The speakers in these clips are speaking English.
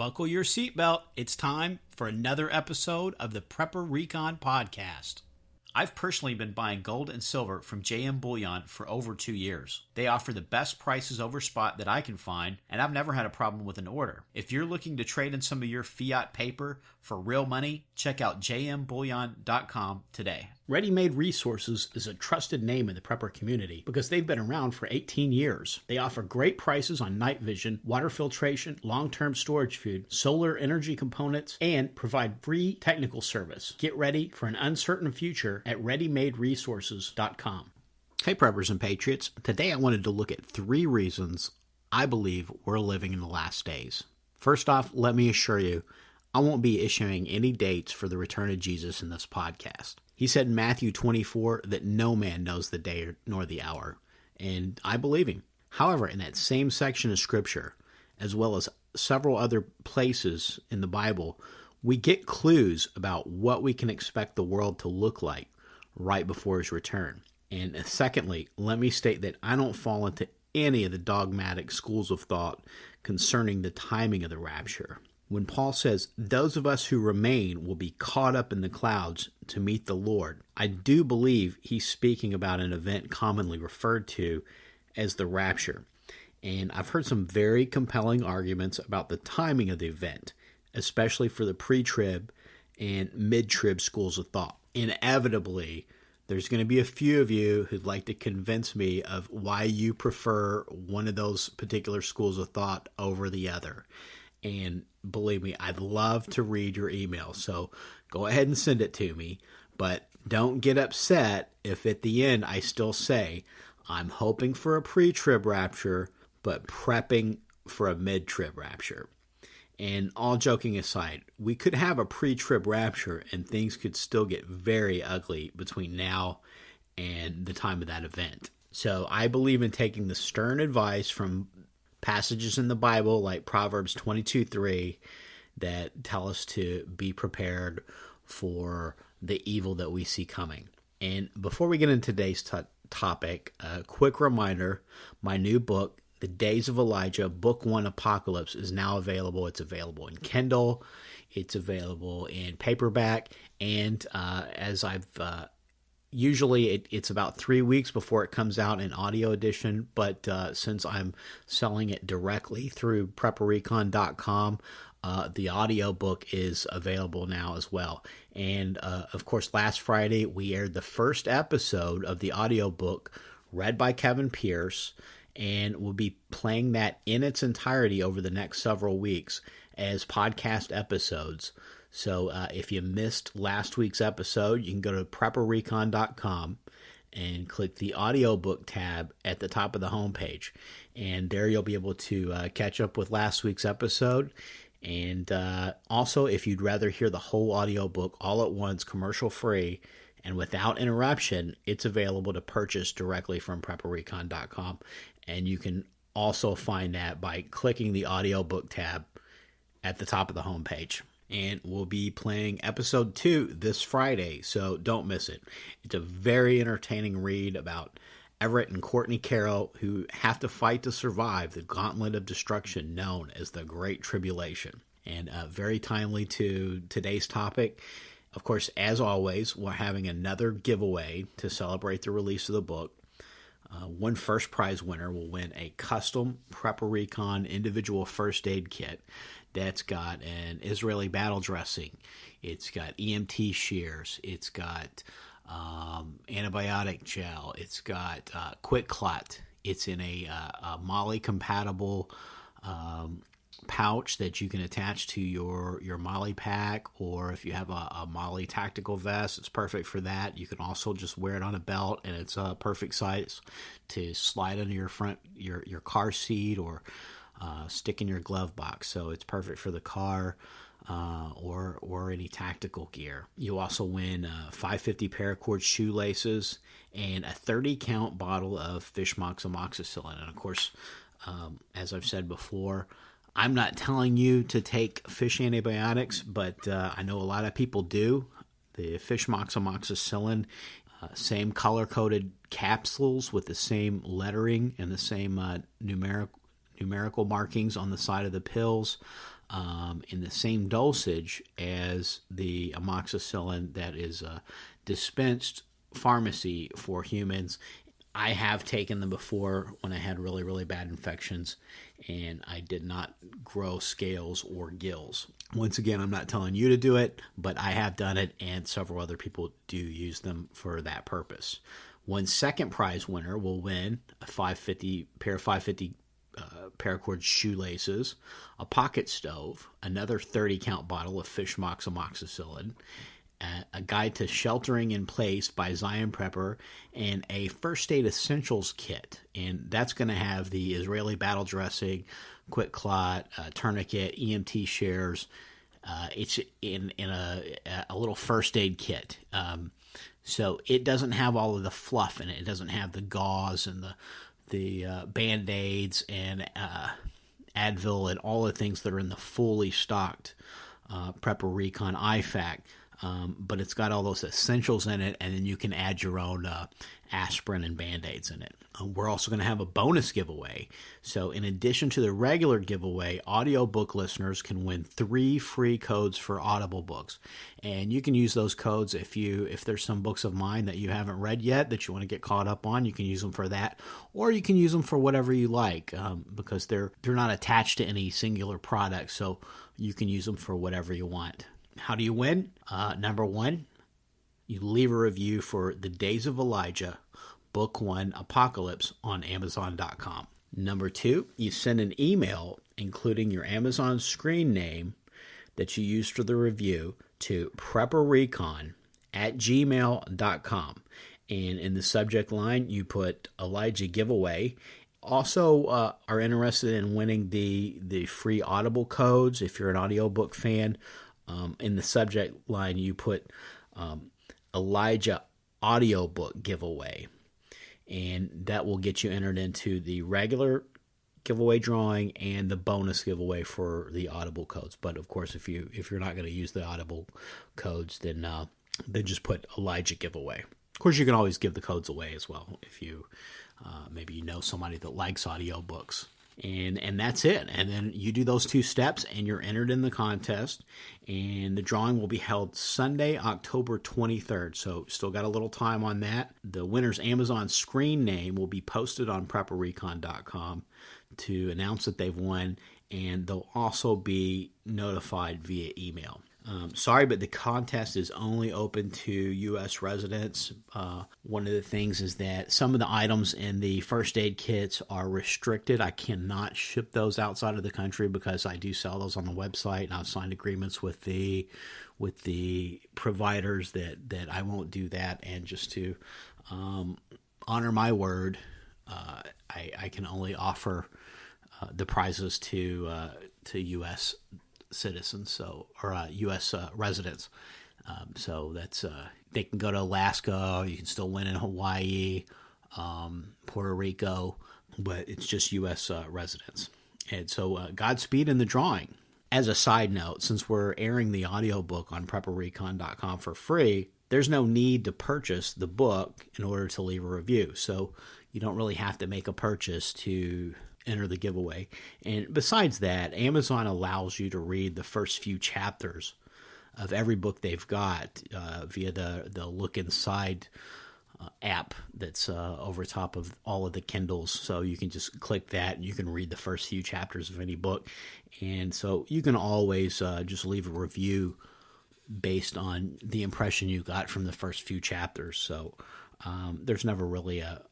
Buckle your seatbelt. It's time for another episode of the Prepper Recon Podcast. I've personally been buying gold and silver from JM Bullion for over 2 years. They offer the best prices over spot that I can find, and I've never had a problem with an order. If you're looking to trade in some of your fiat paper for real money, check out jmbullion.com today. Ready Made Resources is a trusted name in the prepper community because they've been around for 18 years. They offer great prices on night vision, water filtration, long-term storage food, solar energy components, and provide free technical service. Get ready for an uncertain future at readymaderesources.com. Hey preppers and patriots, today I wanted to look at 3 reasons I believe we're living in the last days. First off, let me assure you, I won't be issuing any dates for the return of Jesus in this podcast. He said in Matthew 24 that no man knows the day nor the hour, and I believe him. However, in that same section of Scripture, as well as several other places in the Bible, we get clues about what we can expect the world to look like right before his return. And secondly, let me state that I don't fall into any of the dogmatic schools of thought concerning the timing of the rapture. When Paul says, those of us who remain will be caught up in the clouds to meet the Lord, I do believe he's speaking about an event commonly referred to as the rapture. And I've heard some very compelling arguments about the timing of the event, especially for the pre-trib and mid-trib schools of thought. Inevitably, there's going to be a few of you who'd like to convince me of why you prefer one of those particular schools of thought over the other. And believe me, I'd love to read your email, so go ahead and send it to me. But don't get upset if at the end I still say, I'm hoping for a pre-trib rapture, but prepping for a mid-trib rapture. And all joking aside, we could have a pre-trib rapture and things could still get very ugly between now and the time of that event. So I believe in taking the stern advice from passages in the Bible like Proverbs 22:3 that tell us to be prepared for the evil that we see coming. And before we get into today's topic, a quick reminder, my new book, The Days of Elijah, Book 1 Apocalypse, is now available. It's available in Kindle, it's available in paperback, and as I've usually it's about 3 weeks before it comes out in audio edition, but since I'm selling it directly through prepperrecon.com, the audio book is available now as well. And of course, last Friday we aired the first episode of the audio book read by Kevin Pierce, and we'll be playing that in its entirety over the next several weeks as podcast episodes. So if you missed last week's episode, you can go to prepperrecon.com and click the audiobook tab at the top of the homepage. And there you'll be able to catch up with last week's episode. And also, if you'd rather hear the whole audiobook all at once, commercial-free, and without interruption, it's available to purchase directly from prepperrecon.com. And you can also find that by clicking the audiobook tab at the top of the homepage. And we'll be playing episode 2 this Friday, so don't miss it. It's a very entertaining read about Everett and Courtney Carroll, who have to fight to survive the gauntlet of destruction known as the Great Tribulation. And very timely to today's topic. Of course, as always, we're having another giveaway to celebrate the release of the book. One first prize winner will win a custom Prepper Recon individual first aid kit that's got an Israeli battle dressing. It's got EMT shears. It's got antibiotic gel. It's got Quick Clot. It's in a Molly compatible pouch that you can attach to your Molly pack, or if you have a Molly tactical vest, it's perfect for that. You can also just wear it on a belt, and it's a perfect size to slide under your car seat or stick in your glove box. So it's perfect for the car or any tactical gear. You also win 550 paracord shoelaces and a 30 count bottle of fish amoxicillin. And of course, as I've said before, I'm not telling you to take fish antibiotics, but I know a lot of people do. The fish amoxicillin, same color-coded capsules with the same lettering and the same numerical markings on the side of the pills. in the same dosage as the amoxicillin that is dispensed pharmacy for humans. I have taken them before when I had really, really bad infections, and I did not grow scales or gills. Once again, I'm not telling you to do it, but I have done it, and several other people do use them for that purpose. One second prize winner will win a pair of 550 paracord shoelaces, a pocket stove, another 30-count bottle of fish mox amoxicillin, a guide to sheltering in place by Zion Prepper, and a first aid essentials kit. And that's going to have the Israeli battle dressing, quick clot, tourniquet, EMT shares. It's in a little first aid kit. So it doesn't have all of the fluff in it. It doesn't have the gauze and the Band-Aids and Advil and all the things that are in the fully stocked Prepper Recon IFAC. But it's got all those essentials in it, and then you can add your own aspirin and Band-Aids in it. We're also going to have a bonus giveaway. So in addition to the regular giveaway, audiobook listeners can win 3 free codes for Audible books. And you can use those codes if there's some books of mine that you haven't read yet that you want to get caught up on. You can use them for that, or you can use them for whatever you like, because they're not attached to any singular product. So you can use them for whatever you want. How do you win? Number 1, you leave a review for The Days of Elijah, Book 1, Apocalypse on Amazon.com. Number 2, you send an email including your Amazon screen name that you used for the review to prepperrecon@gmail.com. And in the subject line, you put Elijah giveaway. Also are interested in winning the free Audible codes if you're an audiobook fan. In the subject line, you put Elijah audiobook giveaway, and that will get you entered into the regular giveaway drawing and the bonus giveaway for the Audible codes. But of course, if you're not going to use the Audible codes, then just put Elijah giveaway. Of course, you can always give the codes away as well if you maybe you know somebody that likes audiobooks. And that's it. And then you do those 2 steps and you're entered in the contest. And the drawing will be held Sunday, October 23rd. So still got a little time on that. The winner's Amazon screen name will be posted on prepperrecon.com to announce that they've won. And they'll also be notified via email. Sorry, but the contest is only open to U.S. residents. One of the things is that some of the items in the first aid kits are restricted. I cannot ship those outside of the country because I do sell those on the website, and I've signed agreements with the providers that I won't do that. And just to honor my word, I can only offer the prizes to U.S. citizens, or U.S. residents. So that's they can go to Alaska. You can still win in Hawaii, Puerto Rico, but it's just U.S. residents. And so Godspeed in the drawing. As a side note, since we're airing the audiobook on prepperrecon.com for free, there's no need to purchase the book in order to leave a review. So you don't really have to make a purchase to enter the giveaway. And besides that, Amazon allows you to read the first few chapters of every book they've got via the Look Inside app that's over top of all of the Kindles. So you can just click that and you can read the first few chapters of any book. And so you can always just leave a review based on the impression you got from the first few chapters. So there's never really a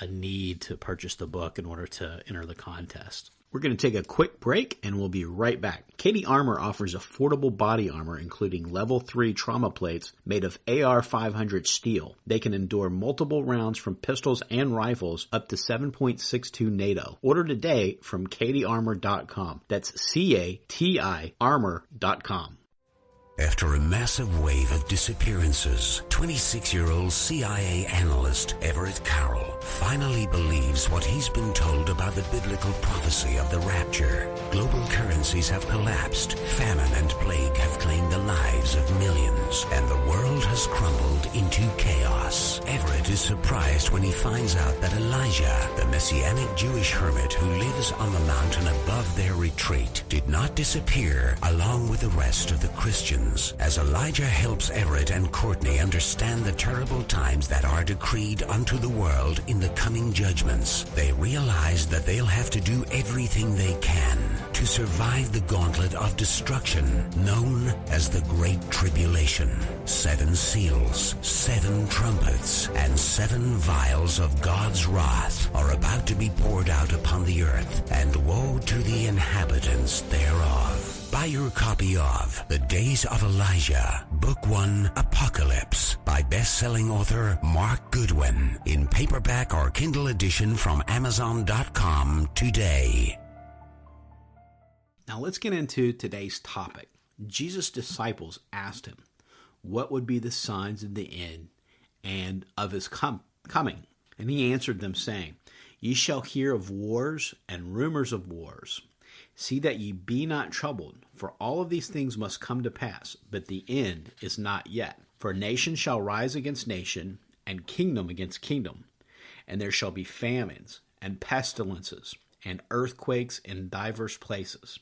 need to purchase the book in order to enter the contest. We're going to take a quick break and we'll be right back. Katie Armor offers affordable body armor including level 3 trauma plates made of AR-500 steel. They can endure multiple rounds from pistols and rifles up to 7.62 NATO. Order today from katiearmor.com. That's CATI armor.com. After a massive wave of disappearances, 26-year-old CIA analyst Everett Carroll finally believes what he's been told about the biblical prophecy of the rapture. Global currencies have collapsed, famine and plague have claimed the lives of millions, and the world has has crumbled into chaos. Everett is surprised when he finds out that Elijah, the Messianic Jewish hermit who lives on the mountain above their retreat, did not disappear along with the rest of the Christians. As Elijah helps Everett and Courtney understand the terrible times that are decreed unto the world in the coming judgments, they realize that they'll have to do everything they can to survive the gauntlet of destruction known as the Great Tribulation. 7 seals, 7 trumpets, and 7 vials of God's wrath are about to be poured out upon the earth, and woe to the inhabitants thereof. Buy your copy of The Days of Elijah, Book 1, Apocalypse, by best-selling author Mark Goodwin, in paperback or Kindle edition from Amazon.com today. Now let's get into today's topic. Jesus' disciples asked him, what would be the signs of the end and of his coming? And he answered them, saying, Ye shall hear of wars and rumors of wars. See that ye be not troubled, for all of these things must come to pass, but the end is not yet. For nation shall rise against nation, and kingdom against kingdom, and there shall be famines, and pestilences, and earthquakes in divers places.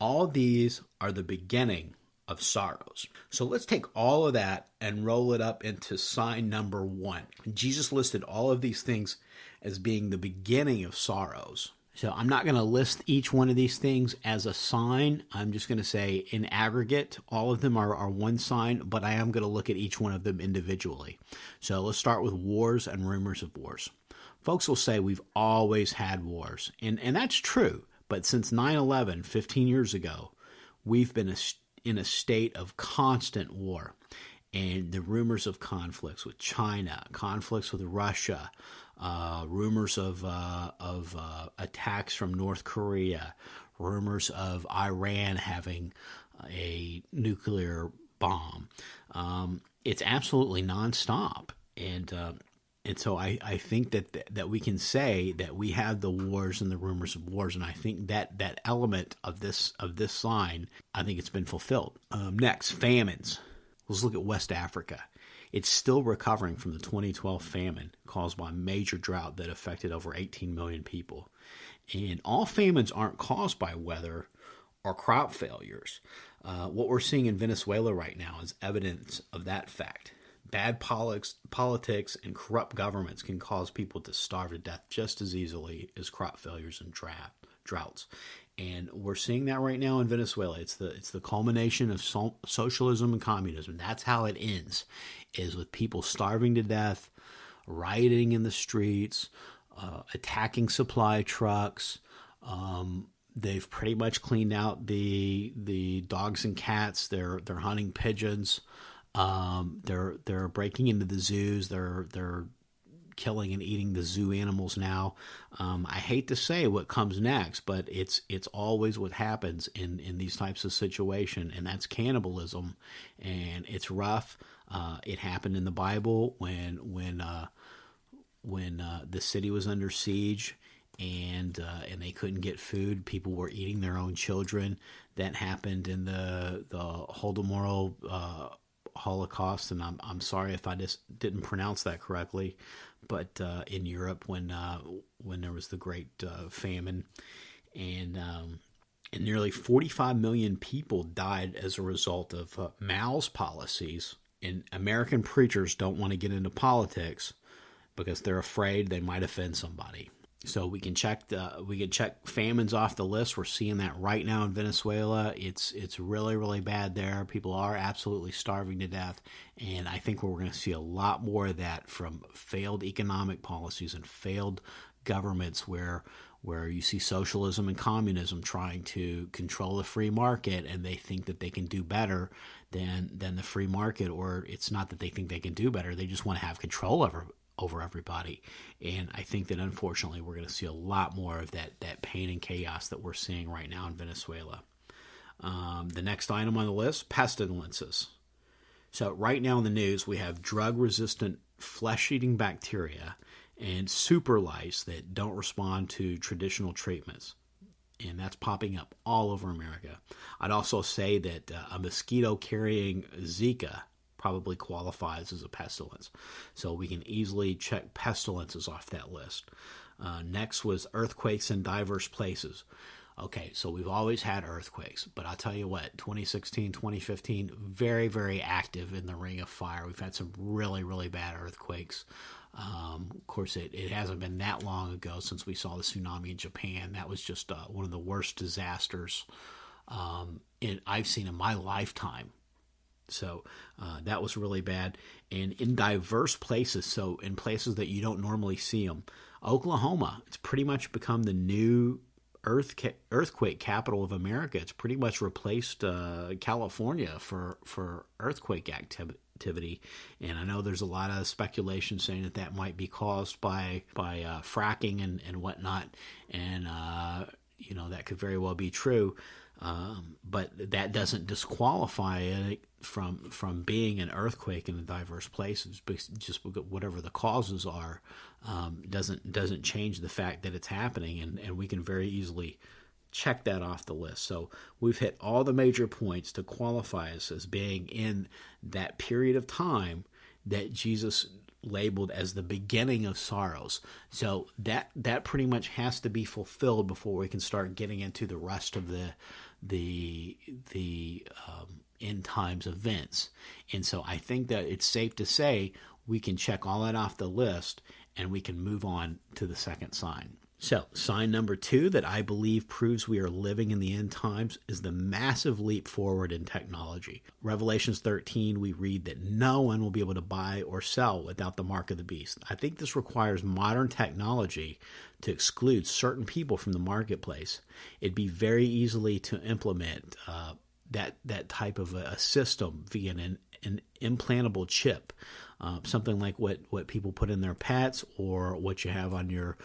All these are the beginning of sorrows. So let's take all of that and roll it up into sign number 1. Jesus listed all of these things as being the beginning of sorrows. So I'm not going to list each one of these things as a sign. I'm just going to say in aggregate, all of them are one sign, but I am going to look at each one of them individually. So let's start with wars and rumors of wars. Folks will say we've always had wars, and that's true. But since 9/11, 15 years ago, we've been in a state of constant war. And the rumors of conflicts with China, conflicts with Russia, rumors of attacks from North Korea, rumors of Iran having a nuclear bomb. It's absolutely nonstop. And so I think that we can say that we have the wars and the rumors of wars, and I think that element of this sign, I think it's been fulfilled. Next, famines. Let's look at West Africa. It's still recovering from the 2012 famine caused by a major drought that affected over 18 million people. And all famines aren't caused by weather or crop failures. What we're seeing in Venezuela right now is evidence of that fact. Bad politics and corrupt governments can cause people to starve to death just as easily as crop failures and droughts. And we're seeing that right now in Venezuela. It's the culmination of socialism and communism. That's how it ends, is with people starving to death, rioting in the streets, attacking supply trucks. They've pretty much cleaned out the dogs and cats. They're hunting pigeons. They're breaking into the zoos. They're killing and eating the zoo animals now. I hate to say what comes next, but it's always what happens in these types of situations, and that's cannibalism, and it's rough. It happened in the Bible when the city was under siege and they couldn't get food. People were eating their own children. That happened in the Holodomor Holocaust, and I'm sorry if I just didn't pronounce that correctly, but in Europe when there was the Great Famine, and nearly 45 million people died as a result of Mao's policies. And American preachers don't want to get into politics because they're afraid they might offend somebody. So we can check famines off the list. We're seeing that right now in Venezuela. It's really, really bad there. People are absolutely starving to death. And I think we're going to see a lot more of that from failed economic policies and failed governments where you see socialism and communism trying to control the free market, and they think that they can do better than the free market. Or it's not that they think they can do better. They just want to have control over everybody. And I think that unfortunately we're going to see a lot more of that pain and chaos that we're seeing right now in Venezuela. The next item on the list, pestilences. So right now in the news, we have drug-resistant flesh-eating bacteria and super lice that don't respond to traditional treatments. And that's popping up all over America. I'd also say that a mosquito carrying Zika probably qualifies as a pestilence. So we can easily check pestilences off that list. Next was earthquakes in diverse places. Okay, so we've always had earthquakes, but I'll tell you what, 2016, 2015, very, very active in the ring of fire. We've had some really, really bad earthquakes. Of course, it hasn't been that long ago since we saw the tsunami in Japan. That was just one of the worst disasters I've seen in my lifetime. So that was really bad. And in diverse places, so in places that you don't normally see them, Oklahoma, it's pretty much become the new earthquake capital of America. It's pretty much replaced California for earthquake activity. And I know there's a lot of speculation saying that might be caused by fracking and whatnot. And, that could very well be true. But that doesn't disqualify it from being an earthquake in diverse places. Just whatever the causes are, doesn't change the fact that it's happening, and we can very easily check that off the list. So we've hit all the major points to qualify us as being in that period of time that Jesus labeled as the beginning of sorrows. So that pretty much has to be fulfilled before we can start getting into the rest of the end times events. And so I think that it's safe to say we can check all that off the list and we can move on to the second sign. So sign number 2 that I believe proves we are living in the end times is the massive leap forward in technology. Revelations 13, we read that no one will be able to buy or sell without the mark of the beast. I think this requires modern technology to exclude certain people from the marketplace. It'd be very easily to implement that type of a system via an implantable chip, something like what people put in their pets or what you have on your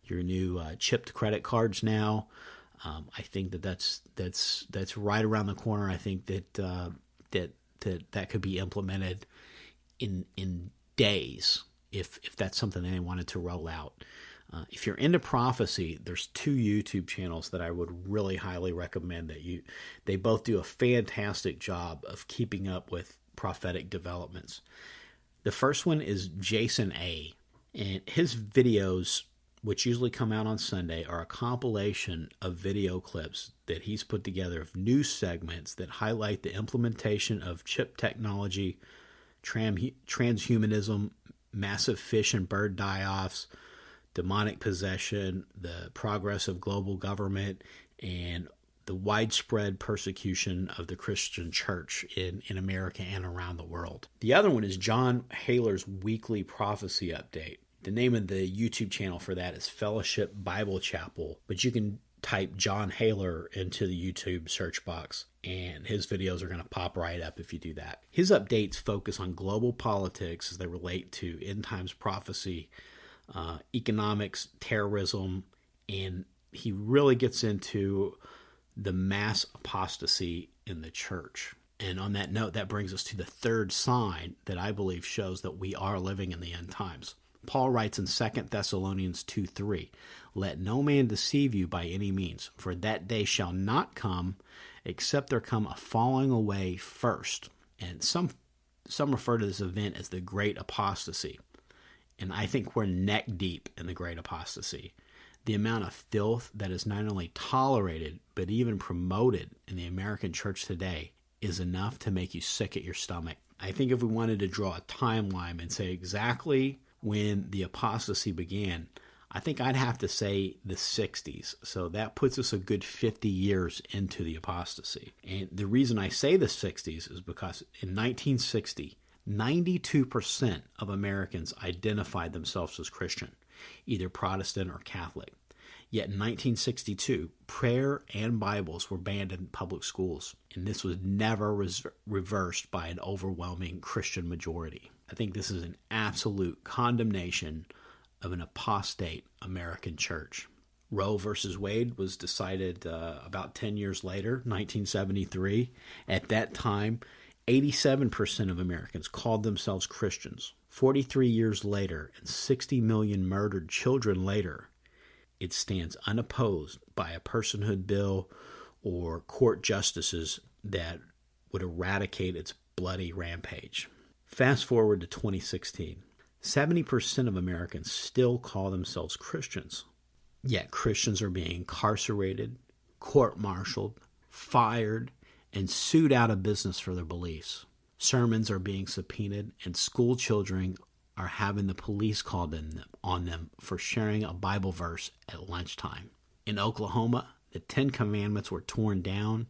new chipped credit cards now. I think that's right around the corner. I think that could be implemented in days if that's something they wanted to roll out. If you're into prophecy, there's 2 YouTube channels that I would really highly recommend they both do a fantastic job of keeping up with prophetic developments. The first one is Jason A. And his videos, which usually come out on Sunday, are a compilation of video clips that he's put together of news segments that highlight the implementation of chip technology, transhumanism, massive fish and bird die-offs, demonic possession, the progress of global government, and the widespread persecution of the Christian church in America and around the world. The other one is John Haler's weekly prophecy update. The name of the YouTube channel for that is Fellowship Bible Chapel, but you can type John Haler into the YouTube search box, and his videos are going to pop right up if you do that. His updates focus on global politics as they relate to end times prophecy, economics, terrorism, and he really gets into the mass apostasy in the church. And on that note, that brings us to the third sign that I believe shows that we are living in the end times. Paul writes in 2 Thessalonians 2:3, "Let no man deceive you by any means, for that day shall not come, except there come a falling away first." And some refer to this event as the great apostasy. And I think we're neck deep in the great apostasy. The amount of filth that is not only tolerated, but even promoted in the American church today is enough to make you sick at your stomach. I think if we wanted to draw a timeline and say exactly when the apostasy began, I think I'd have to say the 60s. So that puts us a good 50 years into the apostasy. And the reason I say the 60s is because in 1960, 92% of Americans identified themselves as Christian, either Protestant or Catholic. Yet in 1962, prayer and Bibles were banned in public schools, and this was never reversed by an overwhelming Christian majority. I think this is an absolute condemnation of an apostate American church. Roe versus Wade was decided about 10 years later, 1973. At that time, 87% of Americans called themselves Christians. 43 years later, and 60 million murdered children later, it stands unopposed by a personhood bill or court justices that would eradicate its bloody rampage. Fast forward to 2016. 70% of Americans still call themselves Christians. Yet Christians are being incarcerated, court-martialed, fired, and sued out of business for their beliefs. Sermons are being subpoenaed, and school children are having the police called on them for sharing a Bible verse at lunchtime. In Oklahoma, the 10 Commandments were torn down.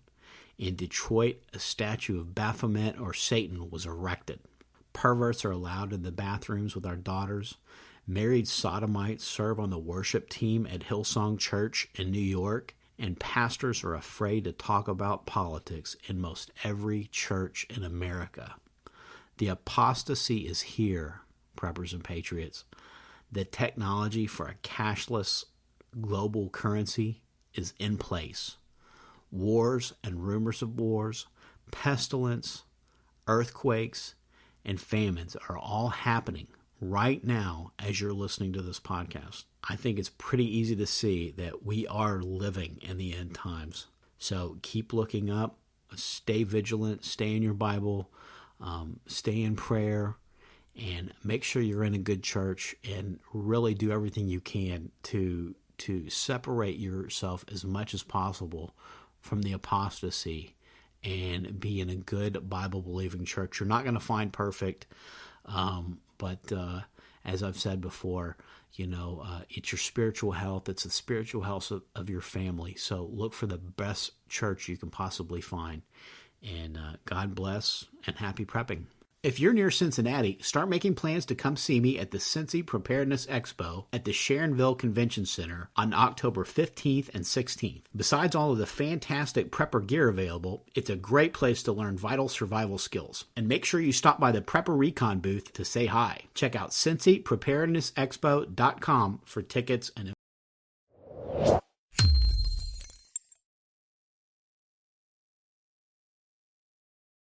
In Detroit, a statue of Baphomet or Satan was erected. Perverts are allowed in the bathrooms with our daughters. Married sodomites serve on the worship team at Hillsong Church in New York. And pastors are afraid to talk about politics in most every church in America. The apostasy is here, preppers and patriots. The technology for a cashless global currency is in place. Wars and rumors of wars, pestilence, earthquakes, and famines are all happening right now as you're listening to this podcast. I think it's pretty easy to see that we are living in the end times. So keep looking up, stay vigilant, stay in your Bible, stay in prayer, and make sure you're in a good church and really do everything you can to separate yourself as much as possible from the apostasy and be in a good Bible-believing church. You're not going to find perfect, but as I've said before, it's your spiritual health. It's the spiritual health of your family. So look for the best church you can possibly find. And God bless and happy prepping. If you're near Cincinnati, start making plans to come see me at the Cincy Preparedness Expo at the Sharonville Convention Center on October 15th and 16th. Besides all of the fantastic prepper gear available, it's a great place to learn vital survival skills. And make sure you stop by the Prepper Recon booth to say hi. Check out CincyPreparednessExpo.com for tickets and